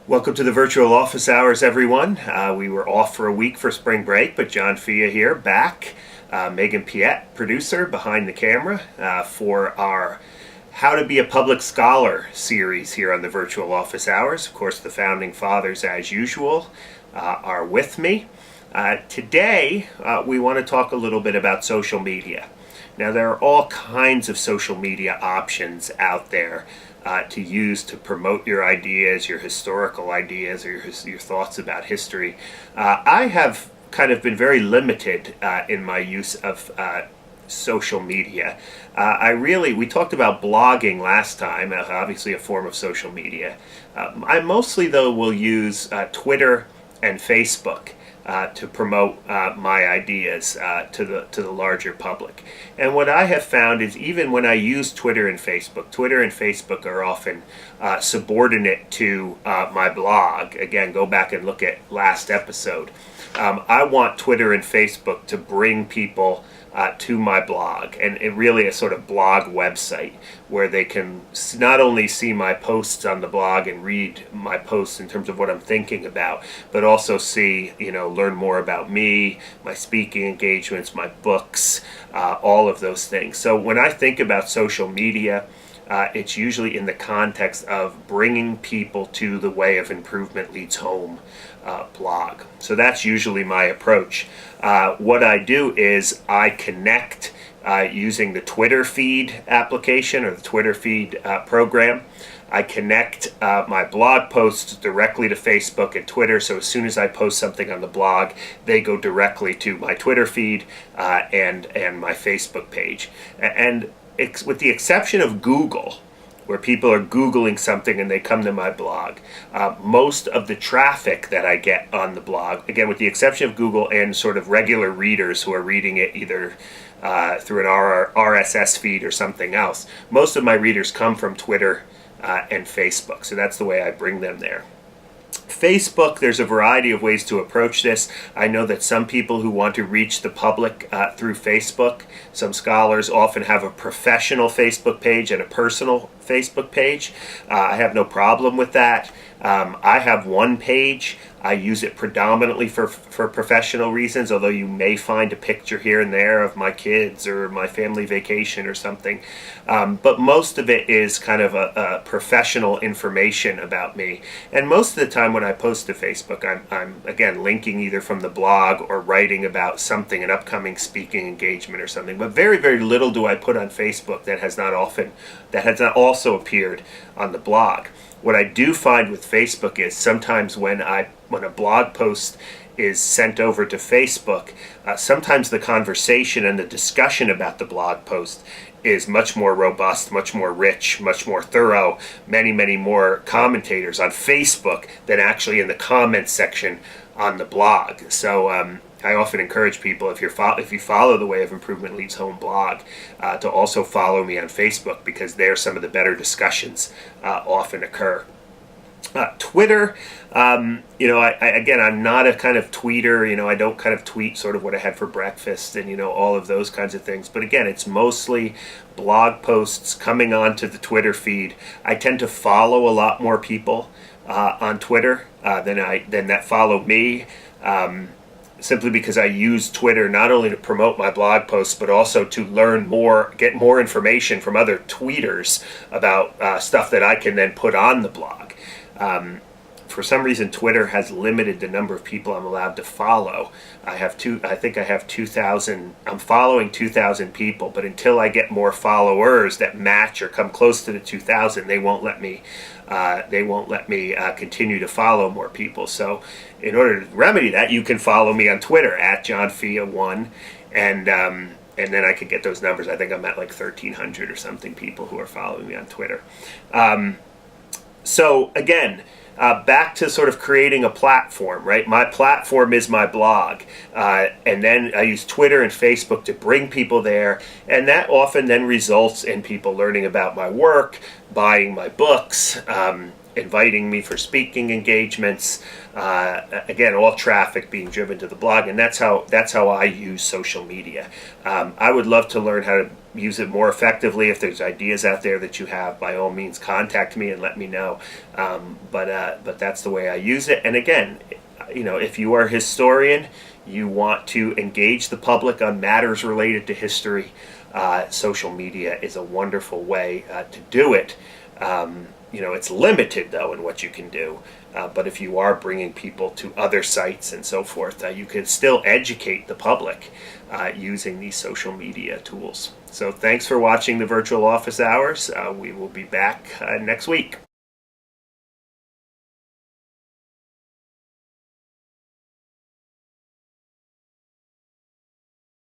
Welcome to the virtual office hours, everyone. We were off for a week for spring break, but John Fia here, back. Megan Piet, producer, behind the camera for our How to Be a Public Scholar series here on the virtual office hours. Of course, the founding fathers, as usual, are with me. Today, we want to talk a little bit about social media. Now, there are all kinds of social media options out there to use to promote your ideas, your historical ideas, or your thoughts about history. I have kind of been very limited in my use of social media. We talked about blogging last time, obviously a form of social media. I mostly, though, will use Twitter and Facebook to promote my ideas to the larger public. And what I have found is even when I use Twitter and Facebook are often subordinate to my blog. Again, go back and look at last episode. I want Twitter and Facebook to bring people to my blog, and it really a sort of blog website where they can not only see my posts on the blog and read my posts in terms of what I'm thinking about, but also see, learn more about me, my speaking engagements, my books, all of those things. So when I think about social media, it's usually in the context of bringing people to the Way of Improvement Leads Home blog. So that's usually my approach. What I do is I connect using the Twitter feed application or the Twitter feed program. I connect my blog posts directly to Facebook and Twitter, so as soon as I post something on the blog, they go directly to my Twitter feed and my Facebook page. And with the exception of Google, where people are Googling something and they come to my blog, most of the traffic that I get on the blog, again with the exception of Google and sort of regular readers who are reading it either through an RSS feed or something else, most of my readers come from Twitter and Facebook. So that's the way I bring them there. Facebook, there's a variety of ways to approach this. I know that some people who want to reach the public through Facebook, some scholars often have a professional Facebook page and a personal Facebook page. I have no problem with that. I have one page. I use it predominantly for professional reasons, although you may find a picture here and there of my kids or my family vacation or something. But most of it is kind of a professional information about me. And most of the time when I post to Facebook, I'm again linking either from the blog or writing about something, an upcoming speaking engagement or something. But very, very little do I put on Facebook that has not also appeared on the blog. What I do find with Facebook is sometimes when a blog post is sent over to Facebook, sometimes the conversation and the discussion about the blog post is much more robust, much more rich, much more thorough, many, many more commentators on Facebook than actually in the comments section on the blog. So I often encourage people, if you follow the Way of Improvement Leads Home blog, to also follow me on Facebook, because there some of the better discussions often occur. Twitter, I'm not a kind of tweeter. I don't kind of tweet sort of what I had for breakfast and, all of those kinds of things. But again, it's mostly blog posts coming onto the Twitter feed. I tend to follow a lot more people on Twitter than that follow me. Simply because I use Twitter not only to promote my blog posts, but also to learn more, get more information from other tweeters about stuff that I can then put on the blog. For some reason, Twitter has limited the number of people I'm allowed to follow. I think I have 2,000. I'm following 2,000 people, but until I get more followers that match or come close to the 2,000, they won't let me. Continue to follow more people. So, in order to remedy that, you can follow me on Twitter at JohnFia1, and then I could get those numbers. I think I'm at like 1,300 or something people who are following me on Twitter. So again, back to sort of creating a platform, right? My platform is my blog, and then I use Twitter and Facebook to bring people there, and that often then results in people learning about my work, buying my books, inviting me for speaking engagements. Again, all traffic being driven to the blog, and that's how I use social media. I would love to learn how to use it more effectively. If there's ideas out there that you have, by all means, contact me and let me know. But that's the way I use it. And again, if you are a historian, you want to engage the public on matters related to history, social media is a wonderful way to do it. It's limited, though, in what you can do. But if you are bringing people to other sites and so forth, you can still educate the public using these social media tools. So thanks for watching the Virtual Office Hours. We will be back next week.